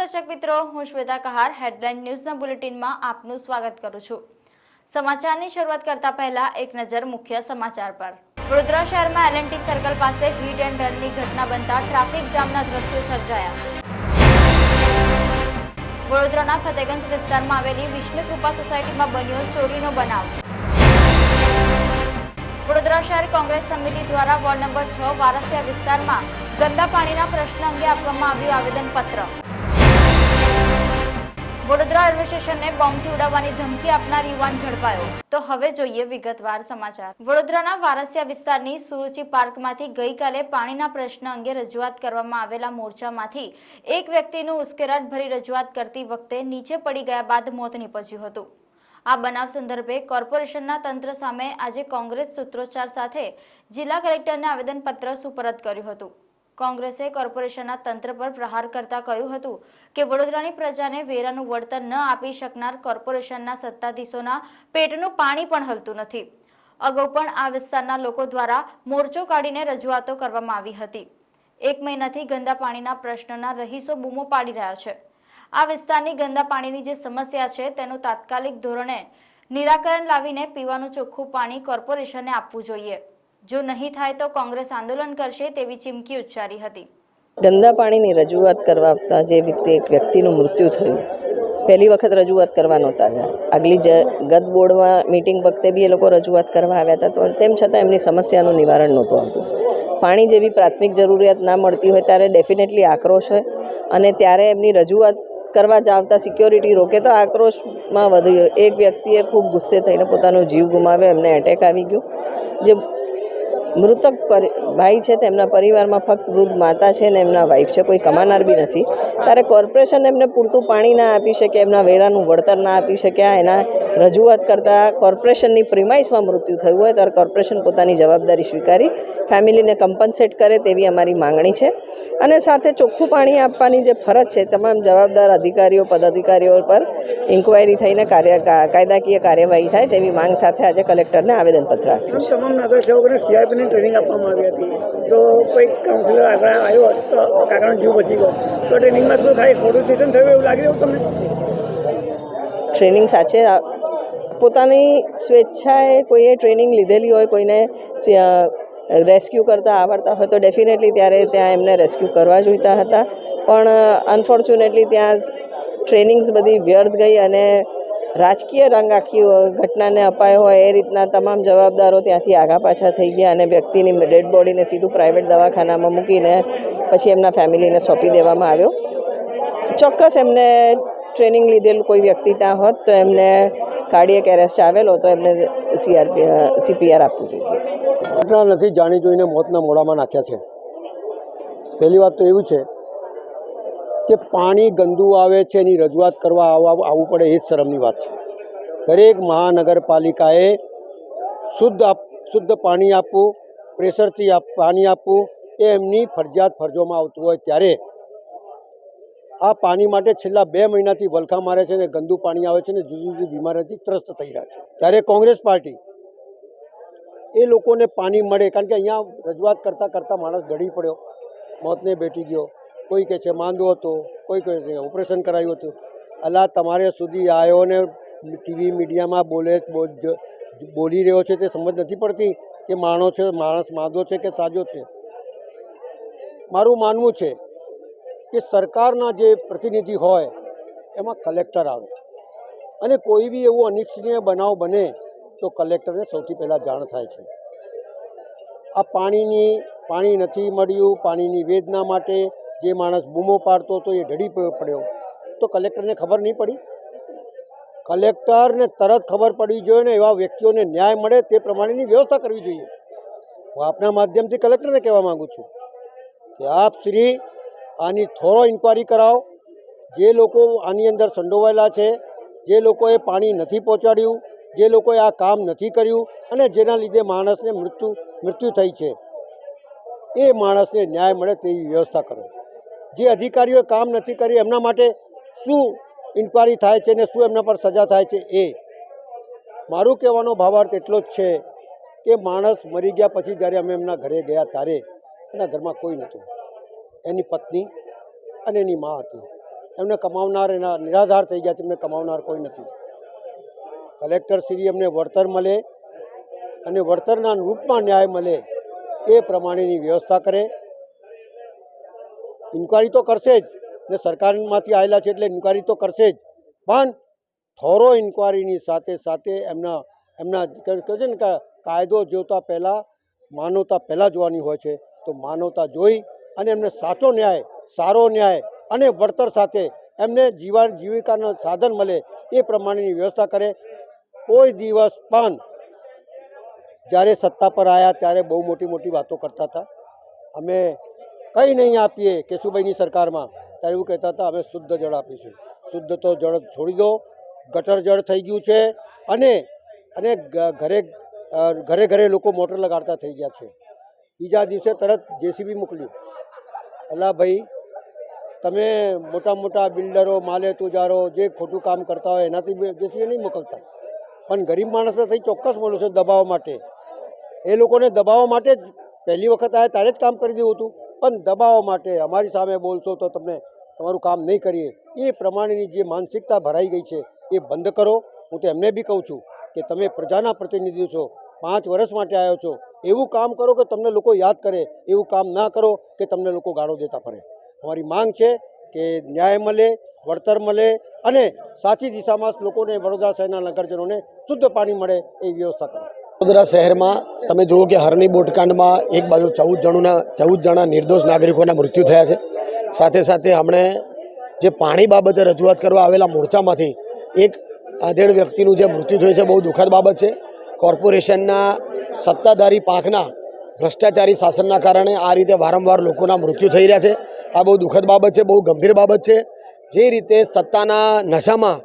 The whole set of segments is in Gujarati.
નમસ્કાર દર્શક મિત્રો, હું શ્વેતા કહાર હેડલાઇન ન્યૂઝના બુલેટિનમાં આપનું સ્વાગત કરું છું। સમાચારની શરૂઆત કરતા પહેલા એક નજર મુખ્ય સમાચાર પર। વડોદરા શહેરમાં એલએનટી સર્કલ પાસે હિટ એન્ડ રનની ઘટના બનતા ટ્રાફિક જામના દ્રશ્યો સર્જાયા। વડોદરાના ફતેગંજ વિસ્તારમાં આવેલી વિષ્ણુ કૃપા સોસાયટીમાં બન્યો ચોરીનો બનાવ। વડોદરા શહેર કોંગ્રેસ સમિતિ દ્વારા વોર્ડ નંબર 6 વારસિયા વિસ્તારમાં ગંદા પાણીના પ્રશ્ન અંગે આપવામાં આવ્યું આવેદનપત્ર। વડોદરા રેલવે સ્ટેશનને બોમ્બથી ઉડાવવાની ધમકી આપનાર યુવાન ઝડપાયો। તો હવે જોઈએ વિગતવાર સમાચાર। વડોદરાના વારસિયા વિસ્તારની સુરુચિ પાર્કમાંથી ગઈકાલે પાણીના પ્રશ્ન અંગે રજૂઆત કરવામાં આવેલા મોરચામાંથી એક વ્યક્તિનું ઉશ્કેરાટભરી રજૂઆત કરતી વખતે નીચે પડી ગયા બાદ મોત નીપજ્યું હતું। આ બનાવ સંદર્ભે કોર્પોરેશનના તંત્ર સામે આજે કોંગ્રેસ સૂત્રોચ્ચાર સાથે જિલ્લા કલેક્ટરને આવેદનપત્ર સુપરત કર્યું હતું। કોંગ્રેસે કોર્પોરેશનના તંત્ર પર પ્રહાર કરતા કહ્યું હતું કે વડોદરાની પ્રજાને વેરાનું વળતર ન આપી શકનાર કોર્પોરેશનના સત્તાધીશોના પેટનું પાણી પણ હલતું નથી। અગાઉ પણ આ વિસ્તારના લોકો દ્વારા મોરચો કાઢીને રજૂઆતો કરવામાં આવી હતી। 1 મહિનાથી ગંદા પાણીના પ્રશ્નના રહીશો બૂમો પાડી રહ્યા છે। આ વિસ્તારની ગંદા પાણીની જે સમસ્યા છે તેનું તાત્કાલિક ધોરણે નિરાકરણ લાવીને પીવાનું ચોખ્ખું પાણી કોર્પોરેશને આપવું જોઈએ। જો નહીં થાય તો કોંગ્રેસ આંદોલન કરશે તેવી ચીમકી ઉચ્ચારી હતી। ગંદા પાણીની રજૂઆત કરવા આવતા જે એક વ્યક્તિનું મૃત્યુ થયું, પહેલી વખત રજૂઆત કરવા નહોતા આવ્યા। આગલી ગત બોર્ડમાં મિટિંગ વખતે બી એ લોકો રજૂઆત કરવા આવ્યા હતા, તો તેમ છતાં એમની સમસ્યાનું નિવારણ નહોતું આવતું। પાણી જેવી પ્રાથમિક જરૂરિયાત ના મળતી હોય ત્યારે ડેફિનેટલી આક્રોશ હોય, અને ત્યારે એમની રજૂઆત કરવા જ આવતા સિક્યોરિટી રોકે તો આક્રોશમાં વધી ગયો। એક વ્યક્તિએ ખૂબ ગુસ્સે થઈને પોતાનો જીવ ગુમાવ્યો, એમને એટેક આવી ગયો। જે મૃતક ભાઈ છે તેમના પરિવારમાં ફક્ત વૃદ્ધ માતા છે ને એમના વાઈફ છે, કોઈ કમાનાર બી નથી। ત્યારે કોર્પોરેશન એમને પૂરતું પાણી ના આપી શકે, એમના વેરાનું વળતર ના આપી શક્યા, એના રજૂઆત કરતાં કોર્પોરેશનની પ્રિમાઇસમાં મૃત્યુ થયું હોય ત્યારે કોર્પોરેશન પોતાની જવાબદારી સ્વીકારી ફેમિલીને કમ્પન્સેટ કરે તેવી અમારી માંગણી છે। અને સાથે ચોખ્ખું પાણી આપવાની જે ફરજ છે તમામ જવાબદાર અધિકારીઓ પદાધિકારીઓ પર ઇન્ક્વાયરી થઈને કાયદાકીય કાર્યવાહી થાય તેવી માંગ સાથે આજે કલેક્ટરને આવેદનપત્ર આપ્યું છે। તમામ નગરસેવકોને સીઆરપીની ટ્રેનિંગ આપવામાં આવી હતી, તો કોઈ કાઉન્સિલર આગળ આવ્યો તો કાકાનો જીવ બચી ગયો, તો ટ્રેનિંગમાં શું થાય, ખોટું સેશન થયું એવું લાગી રહ્યું તમને? ટ્રેનિંગ સાચે પોતાની સ્વેચ્છાએ કોઈએ ટ્રેનિંગ લીધેલી હોય, કોઈને રેસ્ક્યુ કરતા આવડતા હોય તો ડેફિનેટલી ત્યારે ત્યાં એમને રેસ્ક્યુ કરવા જોઈતા હતા, પણ અનફોર્ચ્યુનેટલી ત્યાં ટ્રેનિંગ્સ બધી વ્યર્થ ગઈ અને રાજકીય રંગ આખી ઘટનાને અપાયો હોય એ રીતના તમામ જવાબદારો ત્યાંથી આગા પાછા થઈ ગયા અને વ્યક્તિની ડેડ બોડીને સીધું પ્રાઇવેટ દવાખાનામાં મૂકીને પછી એમના ફેમિલીને સોંપી દેવામાં આવ્યો। ચોક્કસ એમને ટ્રેનિંગ લીધેલું કોઈ વ્યક્તિ ત્યાં હોત તો એમને કાર્ડિયક એરેસ્ટ આવેલો તો એમને CPR આપવું જોઈએ। ઘટના નથી જાણી જોઈને મોતના મોડામાં નાખ્યા છે। પહેલી વાત તો એવું છે કે પાણી ગંદુ આવે છે એની રજૂઆત કરવા આવવું પડે એ જ શરમની વાત છે। દરેક મહાનગરપાલિકાએ શુદ્ધ પાણી આપવું, પ્રેશરથી પાણી આપવું એ એમની ફરજોમાં આવતું હોય, ત્યારે આ પાણી માટે છેલ્લા 2 મહિનાથી વલખા મારે છે ને ગંદુ પાણી આવે છે ને જુદી જુદી બીમારીથી ત્રસ્ત થઈ રહ્યા છે। ત્યારે કોંગ્રેસ પાર્ટી એ લોકોને પાણી મળે, કારણ કે અહીંયા રજૂઆત કરતાં કરતાં માણસ ઢળી પડ્યો, મોતને બેઠી ગયો, કોઈ કહે છે માંદો હતો, કોઈ કહે છે ઓપરેશન કરાવ્યું હતું। અલા તમારે સુધી આવ્યો ને ટીવી મીડિયામાં બોલી રહ્યો છે તે સમજ નથી પડતી કે માણસ માંદો છે કે સાજો છે? મારું માનવું છે કે સરકારના જે પ્રતિનિધિ હોય એમાં કલેક્ટર આવે, અને કોઈ બી એવો અનિચ્છનીય બનાવ બને તો કલેક્ટરને સૌથી પહેલાં જાણ થાય છે। આ પાણી નથી મળ્યું, પાણીની વેદના માટે જે માણસ બૂમો પાડતો હતો એ ઢળી પડ્યો, તો કલેક્ટરને ખબર નહીં પડી? કલેક્ટરને તરત ખબર પડવી જોઈએ ને એવા વ્યક્તિઓને ન્યાય મળે તે પ્રમાણેની વ્યવસ્થા કરવી જોઈએ। હું આપના માધ્યમથી કલેક્ટરને કહેવા માગું છું કે આપ શ્રી આની થોરો ઇન્ક્વાયરી કરાવો। જે લોકો આની અંદર સંડોવાયેલા છે, જે લોકોએ પાણી નથી પહોંચાડ્યું, જે લોકોએ આ કામ નથી કર્યું અને જેના લીધે માણસને મૃત્યુ થઈ છે, એ માણસને ન્યાય મળે તેવી વ્યવસ્થા કરો। જે અધિકારીઓએ કામ નથી કર્યું એમના માટે શું ઇન્ક્વાયરી થાય છે ને શું એમના પર સજા થાય છે, એ મારું કહેવાનો ભાવાર્થ એટલો જ છે કે માણસ મરી ગયા પછી જ્યારે અમે એમના ઘરે ગયા ત્યારે એના ઘરમાં કોઈ નહોતું, એની પત્ની અને એની મા હતી। એમને કમાવનાર એના નિરાધાર થઈ ગયા છે, એમને કમાવનાર કોઈ નથી. કલેક્ટરશ્રી એમને વળતર મળે અને વળતરના રૂપમાં ન્યાય મળે એ પ્રમાણેની વ્યવસ્થા કરે. ઇન્કવાયરી તો કરશે જ ને, સરકારમાંથી આવેલા છે એટલે ઇન્કવાયરી તો કરશે જ, પણ થોરો ઇન્કવાયરીની સાથે સાથે એમના કહે છે ને કે કાયદો જોતા પહેલાં માનવતા પહેલાં જોવાની હોય છે, તો માનવતા જોઈ અને એમને સાચો ન્યાય, સારો ન્યાય અને વળતર સાથે એમને જીવિકાનું સાધન મળે એ પ્રમાણેની વ્યવસ્થા કરે. કોઈ દિવસ પણ જ્યારે સત્તા પર આવ્યા ત્યારે બહુ મોટી મોટી વાતો કરતા હતા, અમે કંઈ નહીં આપીએ કેશુભાઈની સરકારમાં, ત્યારે એવું કહેતા હતા અમે શુદ્ધ જળ આપીશું. શુદ્ધ તો જળ છોડી દો, ગટર જળ થઈ ગયું છે અને ઘરે ઘરે લોકો મોટર લગાડતા થઈ ગયા છે. બીજા દિવસે તરત જેસીબી મોકલ્યું. અલા ભાઈ, તમે મોટા મોટા બિલ્ડરો, માલે તુજારો જે ખોટું કામ કરતા હોય એનાથી જેસીબી નહીં મોકલતા, પણ ગરીબ માણસો થઈ ચોક્કસ બોલો છો દબાવવા માટે. એ લોકોને દબાવવા માટે જ પહેલી વખત આવ્યા ત્યારે જ કામ કરી દેવું હતું, પણ દબાવવા માટે અમારી સામે બોલશો તો તમને તમારું કામ નહીં કરીએ એ પ્રમાણેની જે માનસિકતા ભરાઈ ગઈ છે એ બંધ કરો. હું તો એમને બી કહું છું કે તમે પ્રજાના પ્રતિનિધિ છો, 5 વર્ષ માટે આવ્યો છો, એવું કામ કરો કે તમને લોકો યાદ કરે, એવું કામ ના કરો કે તમને લોકો ગાળો દેતા ફરે. અમારી માંગ છે કે ન્યાય મળે, વળતર મળે અને સાચી દિશામાં લોકોને, વડોદરા શહેરના નગરજનોને શુદ્ધ પાણી મળે એવી વ્યવસ્થા કરો. વડોદરા શહેરમાં તમે જુઓ કે હરની બોટકાંડમાં એક બાજુ 14 જણા નિર્દોષ નાગરિકોના મૃત્યુ થયા છે. સાથે સાથે હમણે જે પાણી બાબતે રજૂઆત કરવા આવેલા મોરચામાંથી એક આધેડ વ્યક્તિનું જે મૃત્યુ થયું છે, બહુ દુઃખદ બાબત છે. કોર્પોરેશનના સત્તાધારી પાંખના ભ્રષ્ટાચારી શાસનના કારણે આ રીતે વારંવાર લોકોના મૃત્યુ થઈ રહ્યા છે. આ બહુ દુઃખદ બાબત છે, બહુ ગંભીર બાબત છે. જે રીતે સત્તાના નશામાં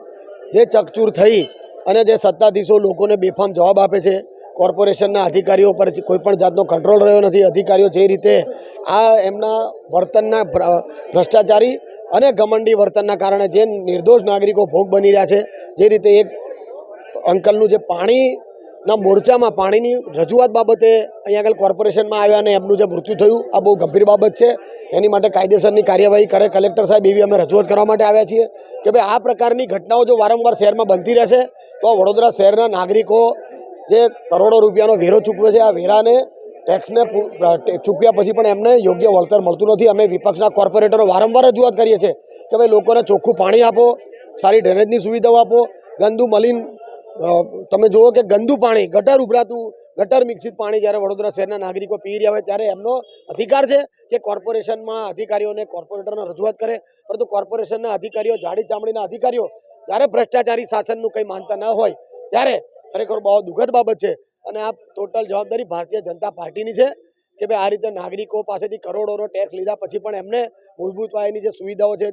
જે ચકચૂર થઈ અને જે સત્તાધીશો લોકોને બેફામ જવાબ આપે છે, કોર્પોરેશનના અધિકારીઓ પર કોઈ પણ જાતનો કંટ્રોલ રહ્યો નથી. અધિકારીઓ જે રીતે આ એમના વર્તનના ભ્રષ્ટાચારી અને ઘમંડી વર્તનના કારણે જે નિર્દોષ નાગરિકો ભોગ બની રહ્યા છે, જે રીતે એક અંકલનું જે પાણીના મોરચામાં પાણીની રજૂઆત બાબતે અહીંયા આગળ કોર્પોરેશનમાં આવ્યા અને એમનું જે મૃત્યુ થયું, આ બહુ ગંભીર બાબત છે. એની માટે કાયદેસરની કાર્યવાહી કરે કલેક્ટર સાહેબ, એવી અમે રજૂઆત કરવા માટે આવ્યા છીએ કે ભાઈ આ પ્રકારની ઘટનાઓ જો વારંવાર શહેરમાં બનતી રહેશે તો વડોદરા શહેરના નાગરિકો જે કરોડો રૂપિયાનો વેરો ચૂકવે છે, આ વેરાને ટેક્સને ચૂકવ્યા પછી પણ એમને યોગ્ય વળતર મળતું નથી. અમે વિપક્ષના કોર્પોરેટરો વારંવાર રજૂઆત કરીએ છીએ કે ભાઈ લોકોને ચોખ્ખું પાણી આપો, સારી ડ્રેનેજની સુવિધાઓ આપો. ગંદુ મલિન તમે જુઓ કે ગંદુ પાણી, ગટર ઉભરાતું, ગટર મિક્સિત પાણી જ્યારે વડોદરા શહેરના નાગરિકો પી રહ્યા હોય ત્યારે એમનો અધિકાર છે કે કોર્પોરેશનમાં અધિકારીઓને કોર્પોરેટરને રજૂઆત કરે. પરંતુ કોર્પોરેશનના અધિકારીઓ, જાડી ચામડીના અધિકારીઓ જ્યારે ભ્રષ્ટાચારી શાસનનું કંઈ માનતા ન હોય ત્યારે ખરેખર બહુ દુઃખદ બાબત છે. અને આ ટોટલ જવાબદારી ભારતીય જનતા પાર્ટીની છે કે ભાઈ આ રીતે નાગરિકો પાસેથી કરોડોનો ટેક્સ લીધા પછી પણ એમને મૂળભૂત પાયાની જે સુવિધાઓ છે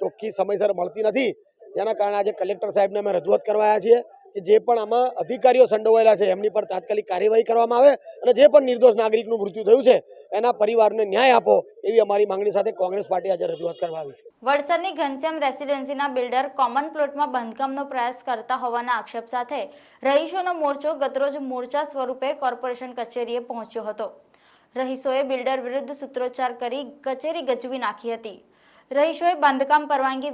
ચોખ્ખી સમયસર મળતી નથી. જેના કારણે આજે કલેક્ટર સાહેબને અમે રજૂઆત કરવા આવ્યા છીએ કે જે પણ આમાં અધિકારીઓ સંડોવાયેલા છે એમની પર તાત્કાલિક કાર્યવાહી કરવામાં આવે અને જે પણ નિર્દોષ નાગરિકનું મૃત્યુ થયું છે એના પરિવારને ન્યાય આપો, એવી અમારી માંગણી સાથે કોંગ્રેસ પાર્ટી આજે રજૂઆત કરવા આવી છે. વડસરની ઘનશ્યામ રેસિડેન્સીના બિલ્ડર કોમન પ્લોટમાં બાંધકામનો પ્રયાસ કરતા હોવાના આક્ષેપ સાથે રહીશોનો મોરચો ગતરોજ મોરચા સ્વરૂપે કોર્પોરેશન કચેરીએ પહોંચ્યો હતો. રહીશોએ બિલ્ડર વિરુદ્ધ સૂત્રોચ્ચાર કરી કચેરી ગજવી નાખી હતી. રહીશોએ બાંધકામ પરવાનગી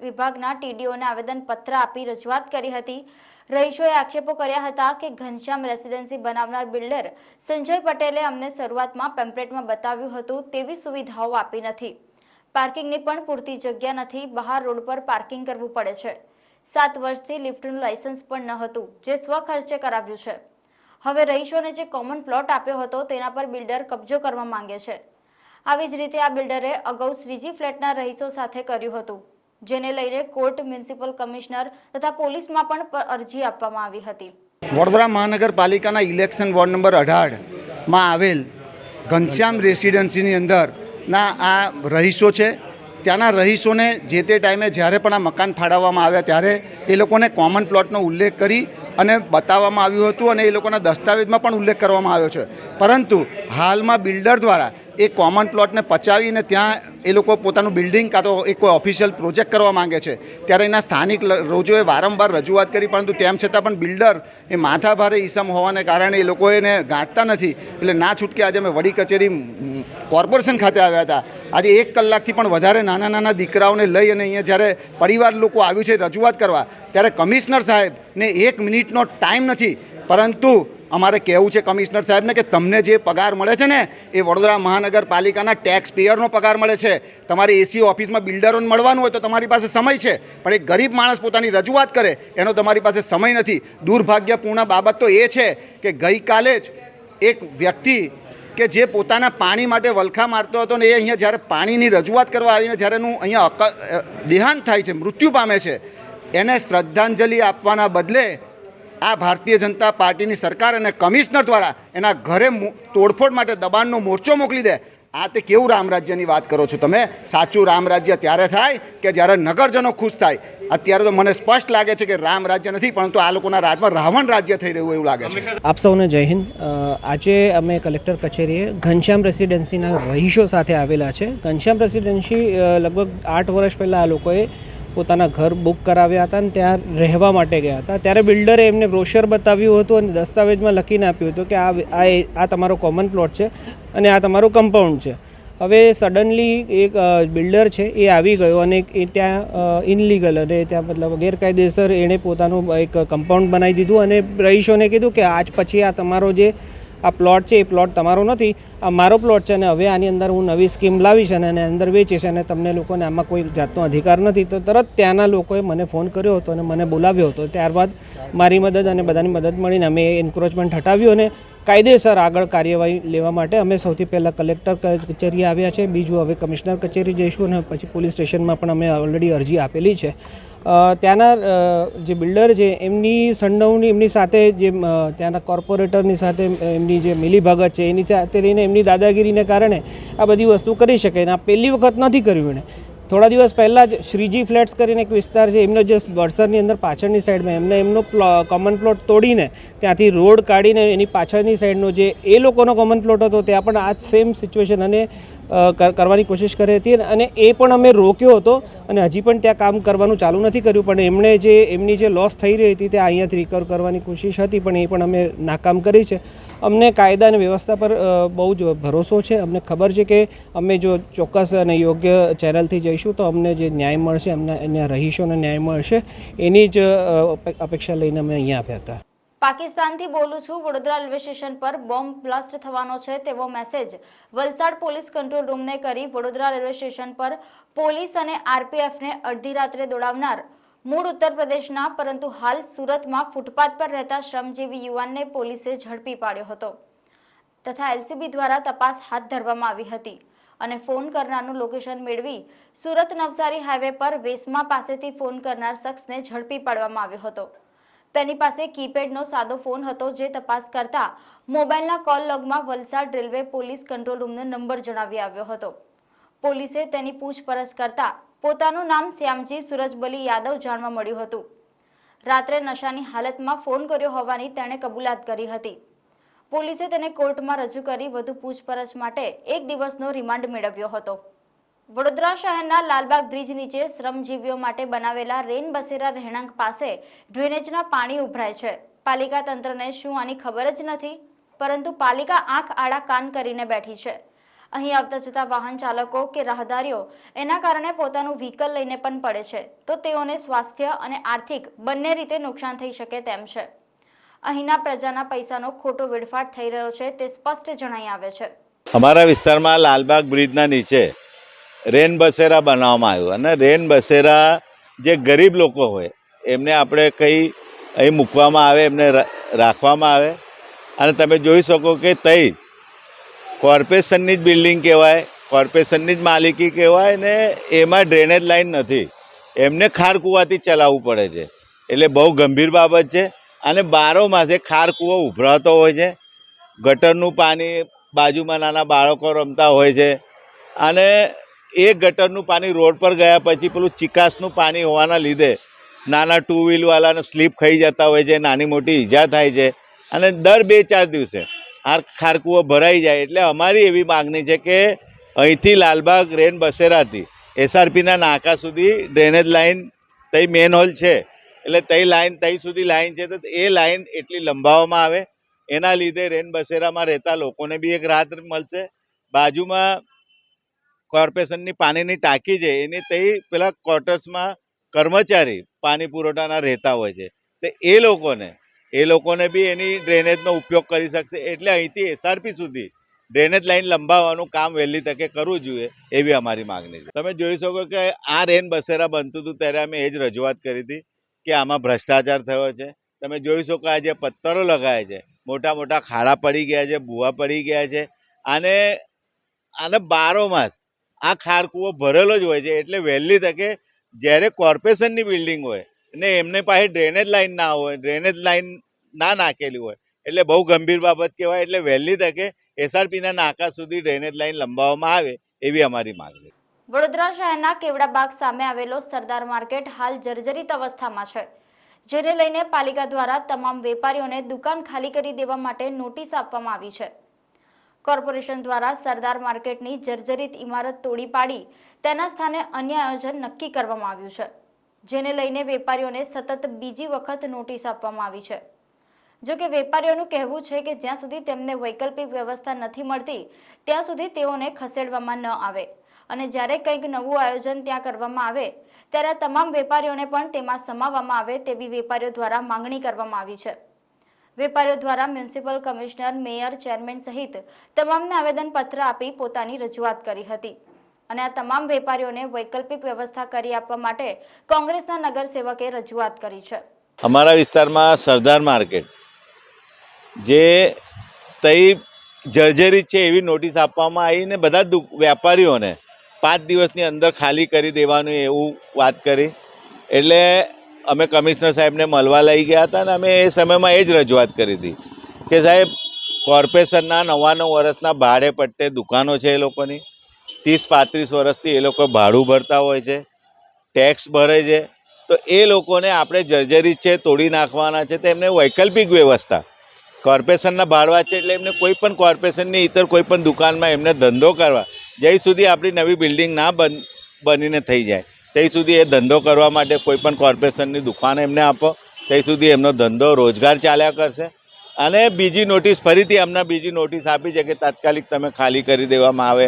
વિભાગના ટીડીઓને આવેદનપત્ર આપી રજૂઆત કરી હતી. રહીશોએ આક્ષેપો કર્યા હતા કે ઘનશ્યામ રેસિડેન્સી બનાવનાર બિલ્ડર સંજય પટેલે અમને શરૂઆતમાં પેમ્પલેટમાં બતાવ્યું હતું તેવી સુવિધાઓ આપી નથી. પાર્કિંગની પણ પૂરતી જગ્યા નથી, બહાર રોડ પર પાર્કિંગ કરવું પડે છે. 7 વર્ષથી લિફ્ટનું લાયસન્સ પણ ન હતું, જે સ્વખર્ચે કરાવ્યું છે. હવે રહીશોને જે કોમન પ્લોટ આપ્યો હતો તેના પર બિલ્ડર કબજો કરવા માંગે છે. આવી જ રીતે આ બિલ્ડરે અગાઉ શ્રીજી ફ્લેટના રહીશો સાથે કર્યું હતું, જેને લઈને કોર્ટ, મ્યુનિસિપલ કમિશનર તથા પોલીસમાં પણ અરજી આપવામાં આવી હતી. વડોદરા મહાનગરપાલિકાના ઇલેક્શન વોર્ડ નંબર 18માં આવેલ ઘનશ્યામ રેસિડેન્સીની અંદરના આ રહીશો છે. ત્યાંના રહીશોને જે તે ટાઈમે જ્યારે પણ આ મકાન ફાળવવામાં આવ્યા ત્યારે એ લોકોને કોમન પ્લોટનો ઉલ્લેખ કરી અને બતાવવામાં આવ્યું હતું અને એ લોકોના દસ્તાવેજમાં પણ ઉલ્લેખ કરવામાં આવ્યો છે. પરંતુ હાલમાં બિલ્ડર દ્વારા એ કોમન પ્લોટને પચાવીને ત્યાં એ લોકો પોતાનું બિલ્ડિંગ કાં તો એક કોઈ ઓફિશિયલ પ્રોજેક્ટ કરવા માંગે છે, ત્યારે એના સ્થાનિક રોજોએ વારંવાર રજૂઆત કરી, પરંતુ તેમ છતાં પણ બિલ્ડર એ માથાભારે ઈસમ હોવાને કારણે એ લોકો એને ગાંઠતા નથી. એટલે ના છૂટકે આજે અમે વડી કચેરી કોર્પોરેશન ખાતે આવ્યા હતા. આજે 1 કલાકથી પણ વધારે નાના નાના દીકરાઓને લઈ અને અહીંયા જ્યારે પરિવાર લોકો આવ્યું છે રજૂઆત કરવા, ત્યારે કમિશનર સાહેબને 1 મિનિટનો ટાઈમ નથી. પરંતુ અમારે કહેવું છે કમિશનર સાહેબને કે તમને જે પગાર મળે છે ને એ વડોદરા મહાનગરપાલિકાના ટેક્સ પેયરનો પગાર મળે છે. તમારી એસી ઓફિસમાં બિલ્ડરોને મળવાનું હોય તો તમારી પાસે સમય છે, પણ એક ગરીબ માણસ પોતાની રજૂઆત કરે એનો તમારી પાસે સમય નથી. દુર્ભાગ્યપૂર્ણ બાબત તો એ છે કે ગઈકાલે જ એક વ્યક્તિ કે જે પોતાના પાણી માટે વલખા મારતો હતો ને એ અહીંયા જ્યારે પાણીની રજૂઆત કરવા આવીને જ્યારે એનું અહીંયા દેહાંત થાય છે, મૃત્યુ પામે છે, એને શ્રદ્ધાંજલિ આપવાના બદલે આ ભારતીય જનતા પાર્ટીની સરકાર અને કમિશનર દ્વારા એના ઘરે તોડફોડ માટે દબાણનો મોરચો મોકલી દે. આ તે કેવું રામ રાજ્યની વાત કરો છો તમે? સાચું રામ રાજ્ય ત્યારે થાય કે જ્યારે નગરજનો ખુશ થાય. અત્યારે તો મને સ્પષ્ટ લાગે છે કે રામ રાજ્ય નથી, પરંતુ આ લોકોના રાજમાં રાવણ રાજ્ય થઈ રહ્યું એવું લાગે છે. આપ સૌને જય હિન્દ. આજે અમે કલેક્ટર કચેરીએ ઘનશ્યામ રેસિડેન્સીના રહીશો સાથે આવેલા છે. ઘનશ્યામ રેસિડેન્સી લગભગ 8 વર્ષ પહેલાં આ લોકોએ પોતાના ઘર બુક કરાવ્યા હતા અને ત્યાં રહેવા માટે ગયા હતા. ત્યારે બિલ્ડરે એમને બ્રોશર બતાવ્યું હતું અને દસ્તાવેજમાં લખીને આપ્યું હતું કે આ તમારો કોમન પ્લોટ છે અને આ તમારું કમ્પાઉન્ડ છે. હવે સડનલી એક બિલ્ડર છે એ આવી ગયો અને એ ત્યાં ઇનલીગલ અને ત્યાં મતલબ ગેરકાયદેસર એણે પોતાનું એક કમ્પાઉન્ડ બનાવી દીધું અને રહીશોને કીધું કે આજ પછી આ તમારો જે આ પ્લોટ છે એ પ્લોટ તમારો નથી, આ મારો પ્લોટ છે અને હવે આની અંદર હું નવી સ્કીમ લાવીશ અને એને અંદર વેચીશ અને તમને લોકોને આમાં કોઈ જાતનો અધિકાર નથી. તો તરત ત્યાંના લોકોએ મને ફોન કર્યો હતો અને મને બોલાવ્યો હતો. ત્યારબાદ મારી મદદ અને બધાની મદદ મળીને અમે એન્ક્રોચમેન્ટ હટાવ્યું અને કાયદેસર આગળ કાર્યવાહી લેવા માટે અમે સૌથી પહેલાં કલેક્ટર કચેરી આવ્યા છે, બીજું હવે કમિશનર કચેરી જઈશું અને પછી પોલીસ સ્ટેશનમાં પણ અમે ઓલરેડી અરજી આપેલી છે. ત્યાંના જે બિલ્ડર છે એમની સંડોવણી એમની સાથે જે ત્યાંના કોર્પોરેટરની સાથે એમની જે મિલીભગત છે એની સાથે લઈને એમની દાદાગીરીને કારણે આ બધી વસ્તુ કરી શકે. અને આ પહેલી વખત નથી કર્યું એણે. થોડા દિવસ પહેલાં જ શ્રીજી ફ્લેટ્સ કરીને એક વિસ્તાર છે, એમનો જે વડસરની અંદર પાછળની સાઈડમાં એમનો કોમન પ્લોટ તોડીને ત્યાંથી રોડ કાઢીને એની પાછળની સાઈડનો જે એ લોકોનો કોમન પ્લોટ હતો ત્યાં પણ આ જ સેમ સિચ્યુએશન અને કરવાની કોશિશ કરી હતી અને એ પણ અમે રોક્યો હતો અને હજી પણ ત્યાં કામ કરવાનું ચાલુ નથી કર્યું. પણ એમની જે લોસ થઈ રહી હતી તે અહીંયાથી રિકવર કરવાની કોશિશ હતી પણ એ પણ અમે નાકામ કરી છે. અમને કાયદા અને વ્યવસ્થા પર બહુ જ ભરોસો છે. અમને ખબર છે કે અમે જો ચોક્કસ અને યોગ્ય ચેનલથી જઈશું તો અમને જે ન્યાય મળશે, એમના રહીશોને ન્યાય મળશે, એની જ અપેક્ષા લઈને અમે અહીંયા આવ્યા હતા. પાકિસ્તાનથી બોલું છું. વડોદરા રેલવે સ્ટેશન પર બોમ્બ બ્લાસ્ટ થવાનો છે તેવો મેસેજ વલસાડ પોલીસ કંટ્રોલ રૂમને કરી વડોદરા રેલવે સ્ટેશન પર પોલીસ અને આરપીએફને અડધી રાત્રે દોડાવનાર મૂળ ઉત્તર પ્રદેશના પરંતુ હાલ સુરતમાં ફૂટપાથ પર રહેતા શ્રમજીવી યુવાનને પોલીસે ઝડપી પાડ્યો હતો તથા એલસીબી દ્વારા તપાસ હાથ ધરવામાં આવી હતી અને ફોન કરનારનું લોકેશન મેળવી સુરત નવસારી હાઈવે પર વેસમા પાસેથી ફોન કરનાર શખ્સને ઝડપી પાડવામાં આવ્યો હતો. તેની પાસે કીપેડનો સાદો ફોન હતો જે તપાસ કરતા મોબાઈલના કોલ લોગમાં વલસાડ રેલવે પોલીસ કંટ્રોલ રૂમનો નંબર જણાવી આવ્યો હતો. પોલીસે તેની પૂછપરછ કરતા પોતાનું નામ શ્યામજી સુરજબલી યાદવ જાણવા મળ્યું હતું. રાત્રે નશાની હાલતમાં ફોન કર્યો હોવાની તેણે કબૂલાત કરી હતી. પોલીસે તેને કોર્ટમાં રજૂ કરી વધુ પૂછપરછ માટે 1 દિવસનો રિમાન્ડ મેળવ્યો હતો. વડોદરા શહેરના લાલબાગ બ્રિજ નીચે શ્રમજીવીઓ માટે બનાવેલા રેન બસેરા રહેણાંક પાસે ડ્રેનેજના પાણી ઉભરાય છે. પાલિકા તંત્રને શું આની ખબર જ નથી, પરંતુ પાલિકા આંખ આડા કાન કરીને બેઠી છે. અહીં આવતા જતા વાહન ચાલકો કે રાહદારીઓ એના કારણે પોતાનું વ્હીકલ લઈને પણ પડે છે તો તેઓને સ્વાસ્થ્ય અને આર્થિક બંને રીતે નુકસાન થઈ શકે તેમ છે. અહીંના પ્રજાના પૈસાનો ખોટો વેડફાટ થઈ રહ્યો છે તે સ્પષ્ટ જણાઈ આવે છે. અમારા વિસ્તારમાં લાલબાગ બ્રિજના નીચે રેન બસેરા બનાવવામાં આવ્યું અને રેન બસેરા જે ગરીબ લોકો હોય એમને આપણે કંઈ અહીં મૂકવામાં આવે, એમને રાખવામાં આવે અને તમે જોઈ શકો કે તઈ કોર્પોરેશનની જ બિલ્ડિંગ કહેવાય, કોર્પોરેશનની જ માલિકી કહેવાય ને એમાં ડ્રેનેજ લાઇન નથી, એમને ખાર કૂવાથી ચલાવવું પડે છે. એટલે બહુ ગંભીર બાબત છે અને 12 માસે ખાર કૂવો ઉભરાતો હોય છે. ગટરનું પાણી બાજુમાં નાના બાળકો રમતા હોય છે અને એ ગટરનું પાણી રોડ પર ગયા પછી પેલું ચિકાસનું પાણી હોવાના લીધે નાના 2 વ્હીલવાળાને સ્લીપ ખાઈ જતા હોય છે, નાની મોટી ઈજા થાય છે અને દર 2-4 દિવસે આ ખારકુઓ ભરાઈ જાય. એટલે અમારી એવી માગણી છે કે અહીંથી લાલબાગ રેન બસેરાથી એસઆરપીના નાકા સુધી ડ્રેનેજ લાઇન તઈ મેન હોલ છે, એટલે તઈ લાઇન તઈ સુધી લાઇન છે, તો એ લાઇન એટલી લંબાવવામાં આવે. એના લીધે રેન બસેરામાં રહેતા લોકોને બી એક રાહત મળશે. બાજુમાં કોર્પોરેશનની પાણીની ટાંકી છે, એની તઈ પેલા ક્વાર્ટર્સમાં કર્મચારી પાણી પુરવઠાના રહેતા હોય છે, તો એ લોકોને બી એની ડ્રેનેજનો ઉપયોગ કરી શકશે. એટલે અહીંથી એસઆરપી સુધી ડ્રેનેજ લાઇન લંબાવવાનું કામ વહેલી તકે કરવું જોઈએ, એવી અમારી માગણી છે. તમે જોઈ શકો કે આ રેન બસેરા બનતું હતું ત્યારે અમે એ જ રજૂઆત કરી હતી કે આમાં ભ્રષ્ટાચાર થયો છે. તમે જોઈ શકો આ જે પથ્થરો લગાવે છે, મોટા મોટા ખાડા પડી ગયા છે, ભૂવા પડી ગયા છે. આને બારોમાસ આ ખારકુઓ ભરેલો જ હોય છે. એટલે વહેલી તકે જ્યારે કોર્પોરેશનની બિલ્ડિંગ હોય ને એમને પાસે ડ્રેનેજ લાઇન ના હોય, ડ્રેનેજ લાઇન ના નાખેલી હોય, એટલે બહુ ગંભીર બાબત કહેવાય. એટલે વહેલી તકે એસઆરપીના નાકા સુધી ડ્રેનેજ લાઇન લંબાવવામાં આવે, એવી અમારી માગણી. વડોદરા શહેરના કેવડાબાગ સામે આવેલો સરદાર માર્કેટ હાલ જર્જરિત અવસ્થામાં છે, જેને લઈને પાલિકા દ્વારા તમામ વેપારીઓને દુકાન ખાલી કરી દેવા માટે નોટિસ આપવામાં આવી છે. કોર્પોરેશન દ્વારા સરદાર માર્કેટની જર્જરિત ઇમારત તોડી પાડી તેના સ્થાને અન્ય આયોજન નક્કી કરવામાં આવ્યું છે, જેને લઈને વેપારીઓને સતત બીજી વખત નોટિસ આપવામાં આવી છે. જો કે વેપારીઓનું કહેવું છે કે જ્યાં સુધી તેમને વૈકલ્પિક વ્યવસ્થા નથી મળતી ત્યાં સુધી તેઓને ખસેડવામાં ન આવે, અને જ્યારે કંઈક નવું આયોજન ત્યાં કરવામાં આવે ત્યારે તમામ વેપારીઓને પણ તેમાં સમાવવામાં આવે તેવી વેપારીઓ દ્વારા માંગણી કરવામાં આવી છે. વેપારીઓ દ્વારા મ્યુનિસિપલ કમિશનર, મેયર, ચેરમેન સહિત તમામને આવેદનપત્ર આપી પોતાની રજૂઆત કરી હતી, અને આ તમામ વેપારીઓને વૈકલ્પિક વ્યવસ્થા કરી આપવા માટે કોંગ્રેસના નગરસેવકે રજૂઆત કરી છે. અમારા વિસ્તારમાં સરદાર માર્કેટ જે તઈ જર્જરિત છે એવી નોટિસ આપવામાં આવી ને બધા વેપારીઓને 5 દિવસની અંદર ખાલી કરી દેવાનું એવું વાત કરી. એટલે અમે કમિશનર સાહેબને મળવા લઈ ગયા હતા અને અમે એ સમયમાં એ જ રજૂઆત કરી હતી કે સાહેબ, કોર્પોરેશનના 99 વર્ષના ભાડે પટ્ટે દુકાનો છે, એ લોકોની 30-35 વર્ષથી એ લોકો ભાડું ભરતા હોય છે, ટેક્સ ભરે છે. તો એ લોકોને આપણે જર્જરિત છે તોડી નાખવાના છે, તો એમને વૈકલ્પિક વ્યવસ્થા, કોર્પોરેશનના ભાડવા છે એટલે એમને કોઈ પણ કોર્પોરેશનની ઇતર કોઈ પણ દુકાનમાં એમને ધંધો કરવા, જ્યાં સુધી આપણી નવી બિલ્ડિંગ ના બનીને થઈ જાય ત્યાં સુધી એ ધંધો કરવા માટે કોઈ પણ કોર્પોરેશનની દુકાન એમને આપો, ત્યાં સુધી એમનો ધંધો રોજગાર ચાલ્યા કરશે. અને બીજી નોટિસ ફરીથી અમને બીજી નોટિસ આપી છે કે તાત્કાલિક તમે ખાલી કરી દેવામાં આવે,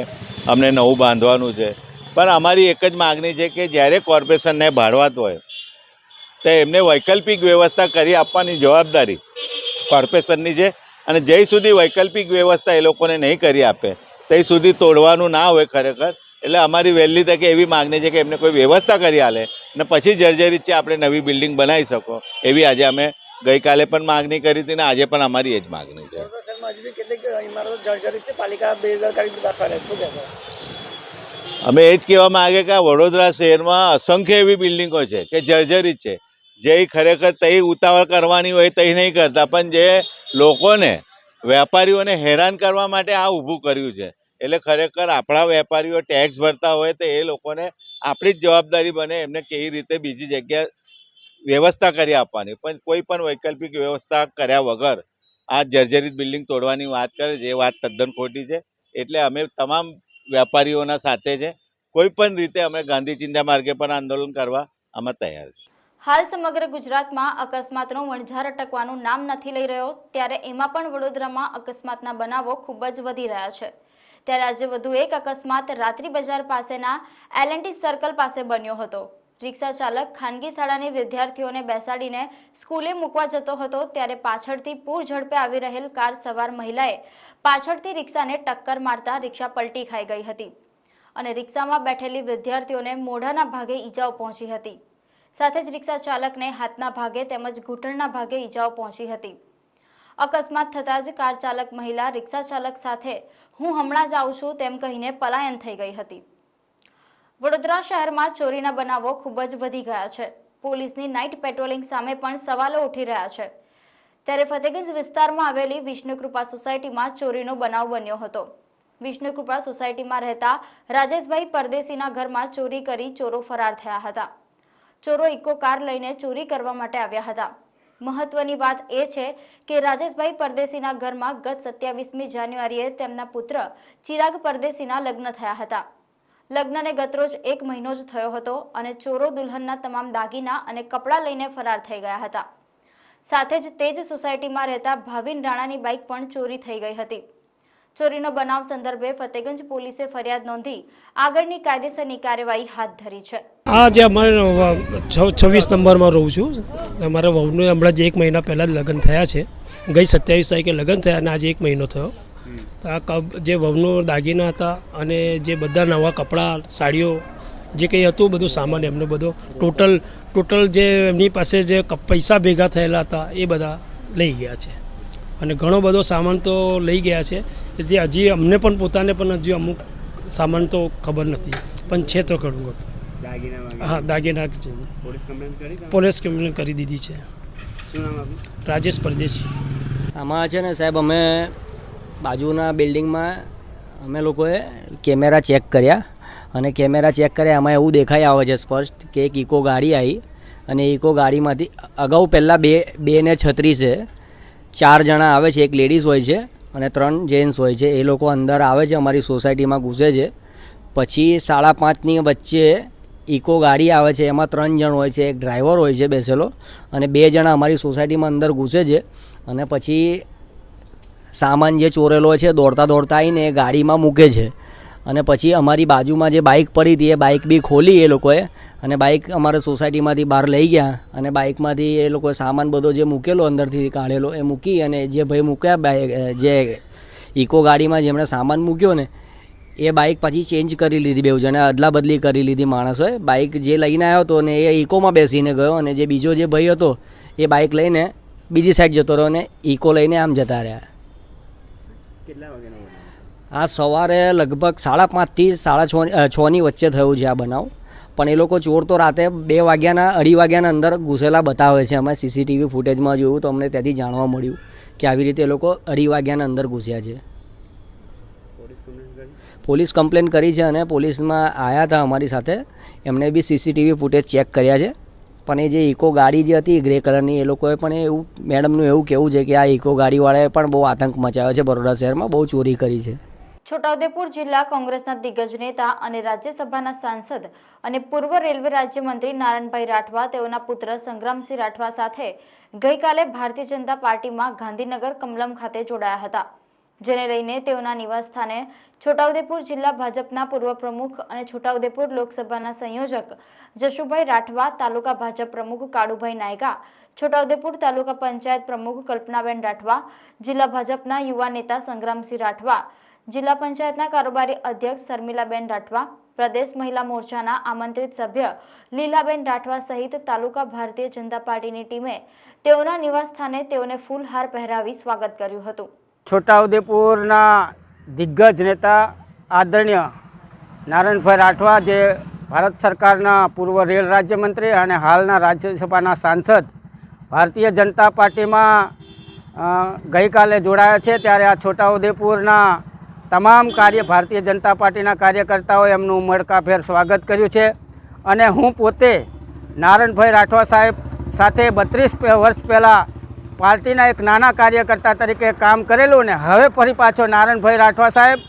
અમને નવું બાંધવાનું છે. પણ અમારી એક જ માગણી છે કે જ્યારે કોર્પોરેશનને ભાડવાત હોય તો એમને વૈકલ્પિક વ્યવસ્થા કરી આપવાની જવાબદારી કોર્પોરેશનની છે. અને જ્યાં સુધી વૈકલ્પિક વ્યવસ્થા એ લોકોને નહીં કરી આપે ત્યાં સુધી તોડવાનું ના હોય ખરેખર. એટલે અમારી વહેલી તકે એવી માગણી છે કે એમને કોઈ વ્યવસ્થા કરી આલે ને પછી જર્જરિત છે આપણે નવી બિલ્ડિંગ બનાવી શકો, એવી આજે અમે ગઈકાલે પણ માગણી કરી હતી ને આજે પણ અમારી એ જ માગણી છે. અમે એ જ કહેવા માંગે કે વડોદરા શહેરમાં અસંખ્ય એવી બિલ્ડિંગો છે કે જર્જરિત છે, જે ખરેખર તઈ ઉતાવળ કરવાની હોય તઈ નહીં કરતા, પણ જે લોકોને વેપારીઓને હેરાન કરવા માટે આ ઊભું કર્યું છે. એટલે ખરેખર આપણા વેપારીઓ ટેક્સ ભરતા હોય તો એ લોકોને આપણી જ જવાબદારી બને એમને કેવી રીતે બીજી જગ્યા વ્યવસ્થા કરી આપવાની. પણ કોઈ પણ વૈકલ્પિક વ્યવસ્થા કર્યા વગર આ જર્જરિત બિલ્ડિંગ તોડવાની વાત કરે છે, એ વાત તદ્દન ખોટી છે. એટલે અમે તમામ વેપારીઓના સાથે છે, કોઈ પણ રીતે અમે ગાંધી ચિંતા માર્ગે પર આંદોલન કરવા અમે તૈયાર છીએ. હાલ સમગ્ર ગુજરાતમાં અકસ્માતનો વણઝાર અટકવાનું નામ નથી લઈ રહ્યો, ત્યારે એમાં પણ વડોદરામાં અકસ્માતના બનાવો ખૂબ જ વધી રહ્યા છે. ત્યારે આજે વધુ એક અકસ્માત રાત્રિ બજાર પાસેના L&T સર્કલ પાસે બન્યો હતો. રિક્ષા ચાલક ખાનગી શાળાની વિદ્યાર્થીઓને બેસાડીને સ્કૂલે મૂકવા જતો હતો, ત્યારે પાછળથી પૂર ઝડપે આવી રહેલ કાર સવાર મહિલાએ પાછળથી રિક્ષાને ટક્કર મારતા રિક્ષા પલટી ખાઈ ગઈ હતી, અને રિક્ષામાં બેઠેલી વિદ્યાર્થીઓને મોઢાના ભાગે ઈજાઓ પહોંચી હતી. સાથે જ રિક્ષા ચાલકને હાથના ભાગે તેમજ ઘૂંટણના ભાગે ઈજાઓ પહોંચી હતી. અકસ્માત થતાં જ કાર ચાલક મહિલા રિક્ષા ચાલક સાથે હું હમણાં જ આવું છું તેમ કહીને પલાયન થઈ ગઈ હતી. વડોદરા શહેરમાં ચોરીના બનાવો ખૂબ જ વધી ગયા છે. પોલીસની નાઇટ પેટ્રોલિંગ સામે પણ સવાલો ઉઠી રહ્યા છે. ત્યારે ફતેગંજ વિસ્તારમાં આવેલી વિષ્ણુકૃપા સોસાયટીમાં ચોરીનો બનાવ બન્યો હતો. વિષ્ણુકૃપા સોસાયટીમાં રહેતા રાજેશભાઈ પરદેશીના ઘરમાં ચોરી કરી ચોરો ફરાર થયા હતા. ચોરો ઇકો કાર લઈને ચોરી કરવા માટે આવ્યા હતા. મહત્વની વાત એ છે કે રાજેશભાઈ પરદેશીના ઘરમાં ગત 27મી જાન્યુઆરીએ તેમના પુત્ર ચિરાગ પરદેશીના લગ્ન થયા હતા. લગ્નને ગતરોજ 1 મહિનો જ થયો હતો અને ચોરો દુલ્હનના તમામ દાગીના અને કપડાં લઈને ફરાર થઈ ગયા હતા. સાથે જ તે જ સોસાયટીમાં રહેતા ભાવિન રાણાની બાઇક પણ ચોરી થઈ ગઈ હતી. ચોરીનો બનાવ સંદર્ભે ફતેગંજ પોલીસે ફરિયાદ નોંધી આગળની કાયદેસરની કાર્યવાહી હાથ ધરી છે. આ જે અમારે 26 નંબરમાં રહું છું. અમારા વહુને હમણાં જ 1 મહિના પહેલાં જ લગ્ન થયા છે. ગઈ 27 તારીખે લગ્ન થયા અને આજે 1 મહિનો થયો. આ જે વહુનો દાગીના હતા અને જે બધા નવા કપડાં, સાડીઓ, જે કંઈ હતું બધું સામાન એમને બધો ટોટલ જે એમની પાસે જે પૈસા ભેગા થયેલા હતા એ બધા લઈ ગયા છે અને ઘણો બધો સામાન તો લઈ ગયા છે. એટલે હજી અમને પણ પોતાને પણ હજી અમુક સામાન તો ખબર નથી, પણ છે તો ઘણું. હા, દાગીના છે. પોલીસ કમ્પ્લેન કરી દીધી છે. રાજેશ પરદેશી. આમાં છે ને સાહેબ, અમે બાજુના બિલ્ડિંગમાં અમે લોકોએ કેમેરા ચેક કર્યા અને કેમેરા ચેક કર્યા એમાં એવું દેખાઈ આવે છે સ્પષ્ટ કે એક ઇકો ગાડી આવી અને ઇકો ગાડીમાંથી અગાઉ પહેલાં બે ને 36 4 જણા આવે છે. એક લેડીઝ હોય છે અને 3 જેન્ટ્સ હોય છે. એ લોકો અંદર આવે છે, અમારી સોસાયટીમાં ઘૂસે છે. પછી 5:30ની વચ્ચે ઇકો ગાડી આવે છે, એમાં 3 જણ હોય છે. એક ડ્રાઈવર હોય છે બેસેલો અને 2 જણા અમારી સોસાયટીમાં અંદર ઘૂસે છે. અને પછી સામાન જે ચોરેલો છે દોડતા આવીને એ ગાડીમાં મૂકે છે. અને પછી અમારી બાજુમાં જે બાઇક પડી હતી એ બાઇક બી ખોલી એ લોકોએ અને બાઇક અમારા સોસાયટીમાંથી બહાર લઈ ગયા અને બાઇકમાંથી એ લોકોએ સામાન બધો જે મૂકેલો અંદરથી કાઢેલો એ મૂકી અને જે ભાઈ મૂક્યા જે ઇકો ગાડીમાં જેમણે સામાન મૂક્યો ને એ બાઇક પાછી ચેન્જ કરી લીધી. બેઉ જણે અદલા બદલી કરી લીધી માણસોએ. બાઇક જે લઈને આવ્યો હતો ને એ ઇકોમાં બેસીને ગયો અને જે બીજો જે ભાઈ હતો એ બાઇક લઈને બીજી સાઈડ જતો રહ્યો અને ઇકો લઈને આમ જતા રહ્યા. આ સવારે લગભગ 5:30 થી 6:30ની વચ્ચે થયું છે આ બનાવ. પણ એ લોકો ચોર તો રાતે 2 વાગ્યાના 2:30 વાગ્યાના અંદર ઘૂસેલા બતાવે છે. અમે સીસીટીવી ફૂટેજમાં જોયું તો અમને ત્યાંથી જાણવા મળ્યું કે આવી રીતે એ લોકો 2:30 વાગ્યાના અંદર ઘૂસ્યા છે. પોલીસ કમ્પ્લેન કરી છે અને પોલીસમાં આવ્યા હતા અમારી સાથે. એમણે બી સીસીટીવી ફૂટેજ ચેક કર્યા છે. પણ એ જે ઇકો ગાડી જે હતી ગ્રે કલરની, એ લોકોએ પણ એવું, મેડમનું એવું કહેવું છે કે આ ઇકો ગાડીવાળાએ પણ બહુ આતંક મચાવ્યો છે. બરોડા શહેરમાં બહુ ચોરી કરી છે. છોટાઉદેપુર જિલ્લા કોંગ્રેસના દિગ્ગજ નેતા અને રાજ્યસભાના સાંસદ અને પૂર્વ રેલવે રાજ્યમંત્રી નારણભાઈ રાઠવા તેઓના પુત્ર સંગ્રામસિંહ રાઠવા સાથે ગઈકાલે ભારતીય જનતા પાર્ટીમાં ગાંધીનગર કમલમ ખાતે જોડાયા હતા. જેને લઈને તેઓના નિવાસસ્થાને છોટાઉદેપુર જિલ્લા ભાજપના પૂર્વ પ્રમુખ અને છોટાઉદેપુર લોકસભાના સંયોજક જશુભાઈ રાઠવા, તાલુકા ભાજપ પ્રમુખ કાળુભાઈ નાયકા, છોટાઉદેપુર તાલુકા પંચાયત પ્રમુખ કલ્પનાબેન રાઠવા, જિલ્લા ભાજપના યુવા નેતા સંગ્રામસિંહ રાઠવા, જિલ્લા પંચાયતના કારોબારી અધ્યક્ષ શર્મિલાબેન રાઠવા, પ્રદેશ મહિલા મોરચાના આમંત્રિત સભ્ય લીલાબેન રાઠવા સહિત તાલુકા ભારતીય જનતા પાર્ટીની ટીમે તેઓના નિવાસસ્થાને તેઓને ફૂલહાર પહેરાવી સ્વાગત કર્યું હતું. છોટાઉદેપુરના દિગ્ગજ નેતા આદરણીય નારણભાઈ રાઠવા, જે ભારત સરકારના પૂર્વ રેલ રાજ્યમંત્રી અને હાલના રાજ્યસભાના સાંસદ, ભારતીય જનતા પાર્ટીમાં ગઈકાલે જોડાયા છે. ત્યારે આ છોટાઉદેપુરના તમામ ભારતીય જનતા પાર્ટીના કાર્યકર્તાઓએ એમનું ઉમળકાભેર સ્વાગત કર્યું છે. અને હું પોતે નારણભાઈ રાઠવા સાહેબ સાથે 32 વર્ષ પહેલાં પાર્ટીના એક નાના કાર્યકર્તા તરીકે કામ કરેલું ને હવે ફરી પાછો નારણભાઈ રાઠવા સાહેબ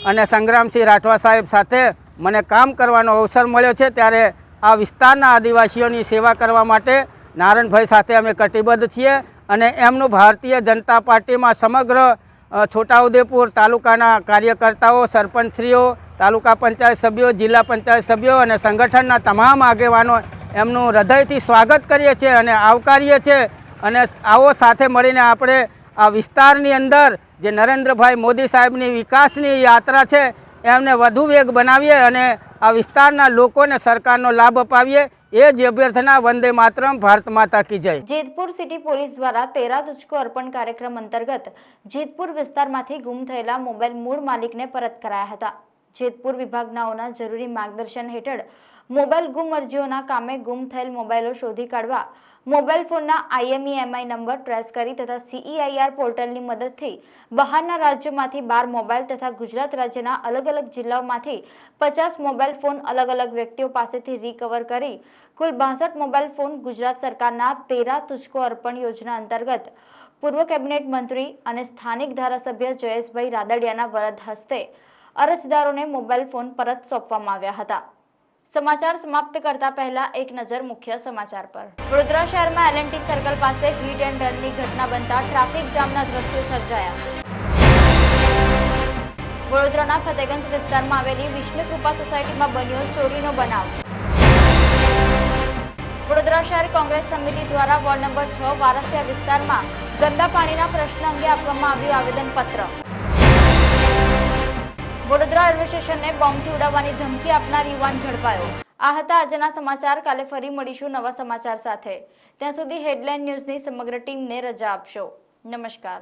અને સંગ્રામસિંહ રાઠવા સાહેબ સાથે મને કામ કરવાનો અવસર મળ્યો છે. ત્યારે આ વિસ્તારના આદિવાસીઓની સેવા કરવા માટે નારણભાઈ સાથે અમે કટિબદ્ધ છીએ અને એમનું ભારતીય જનતા પાર્ટીમાં સમગ્ર છોટાઉદેપુર તાલુકાના કાર્યકર્તાઓ, સરપંચશ્રીઓ, તાલુકા પંચાયત સભ્યો, જિલ્લા પંચાયત સભ્યો અને સંગઠનના તમામ આગેવાનો એમનું હૃદયથી સ્વાગત કરીએ છીએ અને આવકારીએ છીએ. અને આવો સાથે મળીને આપણે આ વિસ્તારની અંદર જે નરેન્દ્રભાઈ મોદી સાહેબની વિકાસની યાત્રા છે એમને વધુ વેગ બનાવીએ અને આ વિસ્તારના લોકોને સરકારનો લાભ અપાવીએ. એ જ અભ્યર્થના. વંદે માતરમ. ભારત માતા કી જય. જેતપુર સિટી પોલીસ દ્વારા 13 તુજકો અર્પણ કાર્યક્રમ અંતર્ગત જેતપુર વિસ્તારમાંથી ગુમ થયેલા મોબાઈલ મૂળ માલિકને પરત કરાયા હતા. જેતપુર વિભાગનાઓના જરૂરી માર્ગદર્શન હેઠળ મોબાઈલ ગુમ અરજીઓના કામે ગુમ થયેલ મોબાઈલો શોધી કાઢવા મોબાઈલ ફોનના IMEI નંબર ટ્રેસ કરી તથા CEIR પોર્ટલની મદદથી બહારના રાજ્યોમાંથી 12 મોબાઈલ તથા ગુજરાત રાજ્યના અલગ અલગ જિલ્લાઓમાંથી 50 મોબાઈલ ફોન અલગ અલગ વ્યક્તિઓ પાસેથી રિકવર કરી કુલ 62 મોબાઈલ ફોન ગુજરાત સરકારના તેરા તુજકો અર્પણ યોજના અંતર્ગત પૂર્વ કેબિનેટ મંત્રી અને સ્થાનિક ધારાસભ્ય જયેશભાઈ રાદડિયાના વરદ હસ્તે અરજદારોને મોબાઈલ ફોન પરત સોંપવામાં આવ્યા હતા। સમાચાર સમાપ્ત કરતા પહેલા એક નજર મુખ્ય સમાચાર પર। વડોદરા શહેરમાં LNT સર્કલ પાસે હિટ એન્ડ રનની ઘટના બનતા ટ્રાફિક જામના દ્રશ્યો સર્જાયા। વડોદરાના ફતેગંજ વિસ્તારમાં આવેલી વિષ્ણુ કૃપા સોસાયટીમાં બન્યો ચોરીનો બનાવ। વડોદરા શહેર કોંગ્રેસ સમિતિ દ્વારા વોર્ડ નંબર 6 વારસિયા વિસ્તારમાં ગંદા પાણીના પ્રશ્ન અંગે આપવામાં આવ્યું આવેદનપત્ર। વડોદરા રેલવે સ્ટેશનને બોમ્બથી ઉડાવવાની ધમકી આપનાર યુવાન ઝડપાયો। આ હતા આજના સમાચાર। કાલે ફરી મળીશું નવા સમાચાર સાથે। ત્યાં સુધી હેડલાઇન ન્યૂઝની સમગ્ર ટીમને રજા આપશો। નમસ્કાર।